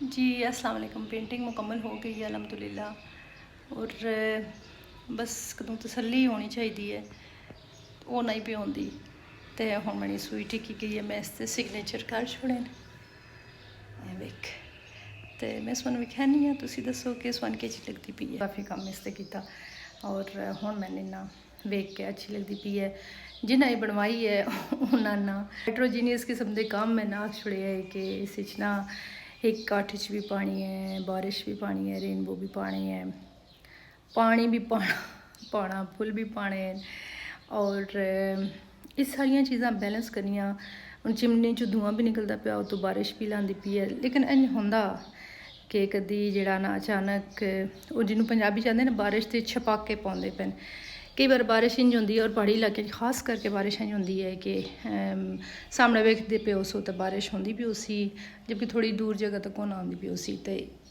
जी अस्सलाम वालेकुम। पेंटिंग मुकम्मल हो गई है अल्हम्दुलिल्लाह। और बस कदों तसल्ली होनी चाहिए है, वो नहीं पे होंदी। तो हुण मेरी सूई टिकी गई है, मैं इससे सिग्नेचर कर छोड़े ने वेख। तो मैं सुन विखानी हाँ, तुसी दसो कि सुन के अच्छी लगती पई है। काफ़ी कम इससे किया और हुण मैंने ना वेख के अच्छी लगती पई है। जिन्हें ये बनवाई है उन्होंने ना हाइड्रोजीनियस किस्म के काम मैं ना छुड़े है कि इस ना एक काठ भी पानी है, बारिश भी पानी है, रेनबो भी पानी है, पानी भी पाना फुल भी पाने हैं और ये सारिया चीज़ां बैलेंस करनिया। हुण चिमनी चो धुआं भी निकलता पिया, तो बारिश भी लाती पई है। लेकिन इंज होंदा कि कदी जिहड़ा ना अचानक वो जिन्होंने पंजाबी कहते हैं ना बारिश के छपाके पाते पे। कई बार बारिश इंज होंदी है और पहाड़ी इलाके खास करके बारिश इंज होंदी है कि सामने वेखते पे उस तो बारिश होंदी भी उसी, जबकि थोड़ी दूर जगह तक ना आती भी उसी। तो